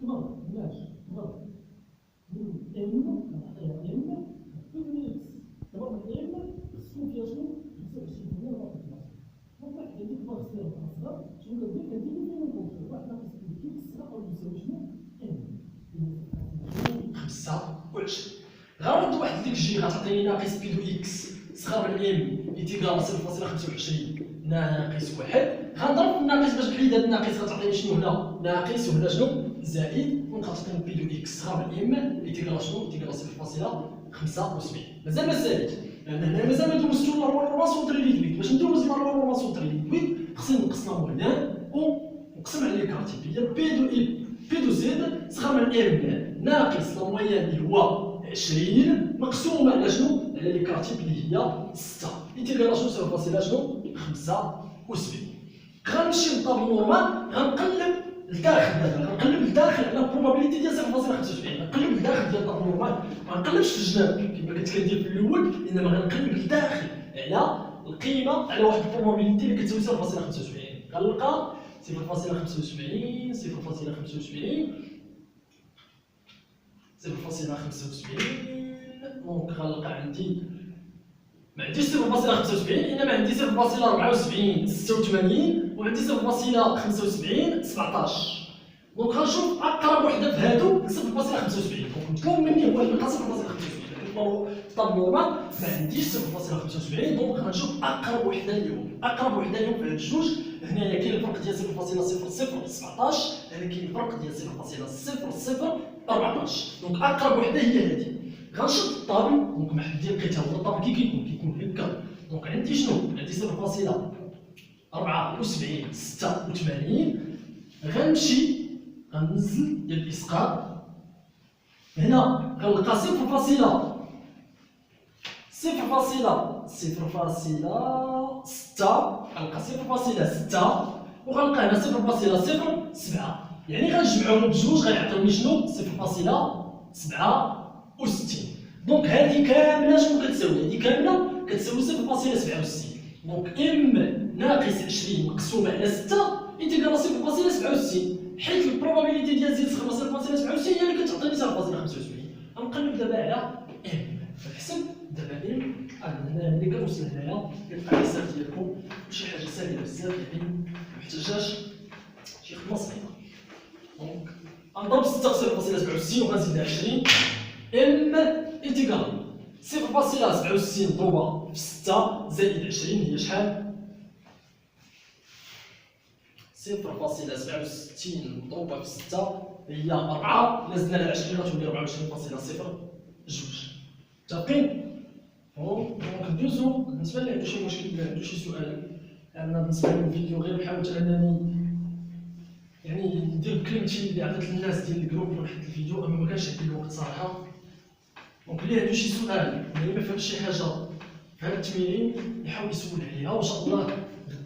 نضرب ماشي نضرب ام نعطيها ام بدون اكس دابا ام خصو فيها شنو 25% ناقص 12 دونك واحد عندي كبار خسر اصغر شنو كندير كندير فيهم كونتر واحد ناقص اكس صغر يساوي شنو ام 25 غنرد واحد ديك الجي غتعطيني ناقص بي دو اكس صغر من ام ايتيكال 0.25 ناقص واحد غنضرب في الناقص باش نحيد هاد الناقص غتعطيني شنو هنا ناقص وهنا شنو زائد وغتعطيني بي دو اكس صغر من ام ايتيكال شنو ايتيكال 0.75 مازال ما ساليت لان هنا مازال ما دوزتو لا رواسون تري ليدويت باش ندوز لا رواسون تري ليدويت خصني نقص لا مويان ونقسم على الكارتي هي بي دو زد صغر من ام ناقص لا مويان اللي هو 20 مقسومه على شنو؟ على لي كارتيب اللي هي 6 ايتيكال شنو سوف فاصله شنو؟ 75 غنمشي للطابلو نورمال غنقلب لداخل دابا غنقلب لداخل على البروبابيليتي ديال 0.75 غنقلب لداخل ديال الطابلو نورمال ما غنقلبش في الجناب كما كنت كندير في الاول انما غنقلب لداخل على القيمه على واحد البروبابيليتي اللي كتساوي 0.75 غنلقى 0.75 دونك غنلقى عندي ما عنديش 0.75 انما عندي 0.74 86 وعندي 0.75 17 دونك غنشوف اقرب وحده في هادو ل 0.75 دونك مطلوب مني هو نلقى 0.75 في الطابلو نورمال ما عنديش 0.75 دونك غنشوف اقرب وحده اليوم في هاد الجوج هنايا كاين الفرق ديال 0.0017 هنا كاين الفرق ديال 0.0014 دونك اقرب وحده هي هذه غنشد الطابل دونك محددين لقيتها هو الطابل كيكون هكا دونك عندي شنو عندي 0.74 86 غنمشي غننزل ديال الاسقاط هنا غنلقى 0.6 غنلقى 0.6 وغنلقى هنا 0.07 يعني غنجمعهم بجوج غيعطيوني شنو 0.67 دونك هذه كامله شنو كتساوي هذه كامله كتساوي 0.67 دونك ام ناقص 20 مقسومه على 6 ايتيكال 0.67 حيت البروبابيليتي ديال زيد صغر 0.67 هي اللي كتعطيني 0.75 غنقلب دابا على ام فالحسب دابا ام هنا ملي كنوصل هنايا كتلقى الحساب ديالكم شي حاجه سهله بزاف يعني محتاجاش شي خدمه صغيره دونك غنضرب 6 في 0.67 وغنزيد 20 ام ايتيكال 0.67 مضروبه في 6 زائد 20 هي شحال 0.67 مضروبه في 6 هي 4 نزلنا لها 20 غتولي 24.02 متفقين دونك ندوزو بالنسبه اللي عنده شي مشكل ولا عنده شي سؤال انا بالنسبه للفيديو غير حاولت انني يعني ندير كلمتي اللي عطيت للناس ديال الجروب في واحد الفيديو اما ما كانش عندي الوقت صراحه دونك اللي عنده شي سؤال اللي ما فهمش شي حاجه في هذا التمرين يحاول يسول عليها وان شاء الله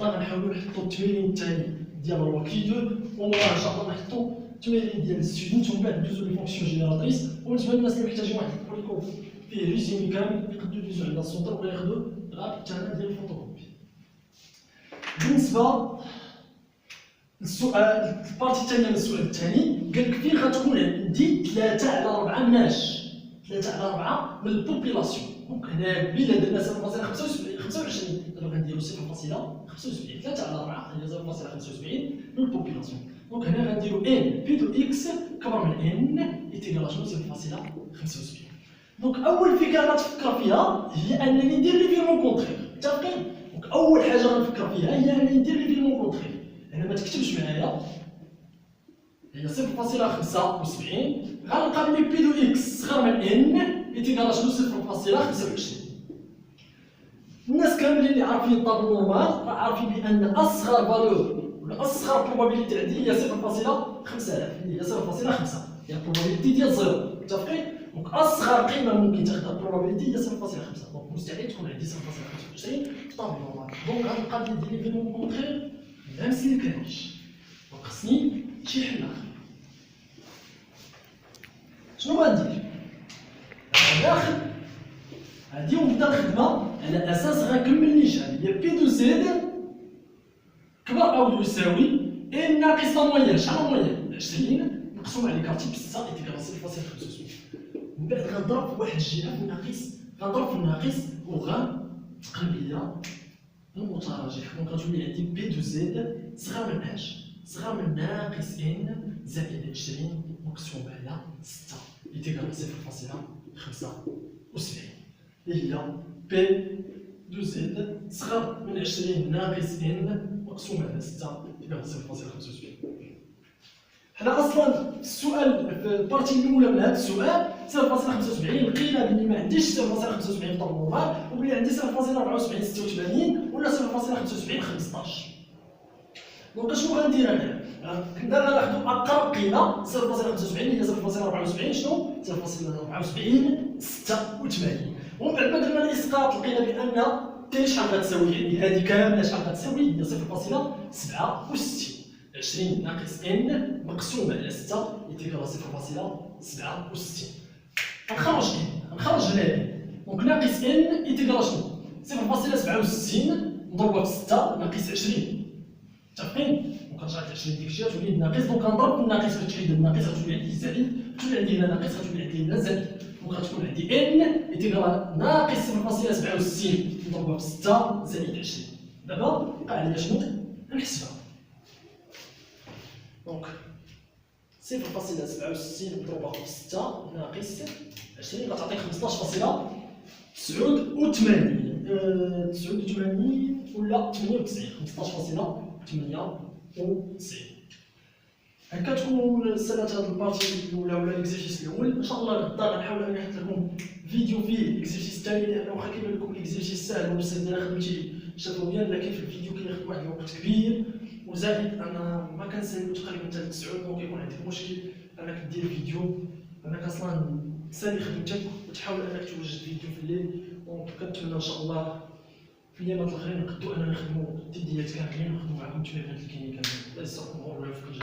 غدا غنحاولوا نحطوا التمرين الثاني ديال الروكي 2 ومورا ان شاء الله نحطوا التمرين ديال الستودنت ومن بعد ندوزو لي فونكسيون جينيراتريس وبالنسبه للناس اللي محتاجين واحد البوليكوب فيه ريزومي كامل يقدروا يدوزو عند السونتر وياخذوا غير الثمن ديال الفوتوكوبي بالنسبه السؤال البارتي الثانيه من السؤال الثاني قال لك فين غتكون عندي 3 على 4 مناش 3 على 4 من البوبيلاسيون دونك هنا بلا درنا 0.25 دابا غنديرو 0.75 3 على 4 هي 0.75 من البوبيلاسيون دونك هنا غنديرو ان بي دو اكس كبر من ان ايتيكال شنو 0.75 دونك اول فكره غتفكر فيها هي انني ندير لي فيرمون كونترير متفقين دونك اول حاجه غنفكر فيها هي انني ندير لي فيرمون كونترير هنا ما تكتبش معايا هي 0.75 غنلقى بلي بي دو اكس صغر من ان ايتيكال شنو 0.25 الناس كاملين اللي عارفين الطابلو نورمال راه عارفين بان اصغر فالور ولا اصغر بروبابيليتي عندي هي 0.5000 اللي هي 0.5 هي البروبابيليتي ديال زيرو متفقين دونك اصغر قيمه ممكن تاخذها البروبابيليتي هي 0.5 دونك مستحيل تكون عندي 0.25 في الطابلو نورمال دونك غنبقى ندير لي فيرمون كونترير لا مسلكانيش دونك خصني شي حل اخر شنو غندير غناخد هادي ونبدا الخدمه على اساس غنكمل نيشان هي بي دو زد كبر او يساوي ان ناقص لا مويان شحال لا مويان 20 مقسوم على كارتي ب 6 انتيغرال 0.75. من بعد غنضرب في واحد الجهه في الناقص، غنضرب في الناقص وغنتقلب ليا المتراجح. دونك غتولي عندي بي دو زد صغر من اش؟ صغر من ناقص ان زائد 20 مقسوم على 6 انتيغرال 0.75 اللي هي بي دو زد صغر من 20 ناقص ان مقسوم على 6 انتيغرال 0.75. حنا اصلا السؤال في البارتي الاولى من هذا السؤال 0.75 لقينا بلي ما عنديش 0.75 في طول نورمال وبلي عندي 0.74 86 ولا 0.75 15. دونك اشنو غندير انا؟ كنا غناخذوا اقرب قيمه 0.75 اللي هي 0.74 شنو؟ 0.74 86. ومن بعد ما درنا الاسقاط لقينا بان تي شحال غتساوي، يعني هذه كامله شحال غتساوي؟ هي 0.67. 20 ناقص ان مقسوم على 6 انتيغرال 0.67. غنخرج ان، غنخرج هنا دونك ناقص ان انتيغرال شنو؟ 0.67 نضربها في 6 ناقص 20. متفقين؟ دونك رجعت 20 ديك الشيء غتولي ناقص، دونك غنضرب في الناقص باش تحيد الناقص غتولي عندي زائد، غتولي عندي هنا ناقص غتولي عندي هنا زائد. دونك غتكون عندي ان انتيغرال ناقص 0.67 نضربها في 6 زائد 20. دابا يبقى عليا شنو؟ نحسبها. دونك 0.67 مضروبة في 6 ناقص 20 غتعطيك 15.89 ولا 98 15.98. هكا تكون سالات هاد البارتي الاولى ولا الاكزيرسيس الاول. ان شاء الله غدا غنحاول اني نحط لكم فيديو فيه الاكزيرسيس الثاني، لان واخا كيبان لكم الاكزيرسيس ساهل وبسيط ديال خدمتي شفويا، لكن في الفيديو كياخذ واحد الوقت كبير، وزائد انا ما كنساليو تقريبا حتى للتسعود. دونك كيكون عندك مشكل انك دير فيديو، انك اصلا تسالي خدمتك وتحاول انك توجد فيديو في الليل. دونك كنتمنى ان شاء الله في الايامات الاخرين نقدروا اننا نخدموا التديات كاملين ونخدموا معكم التمرينات اللي كاينين كاملين. الله يسركم ويوفقكم.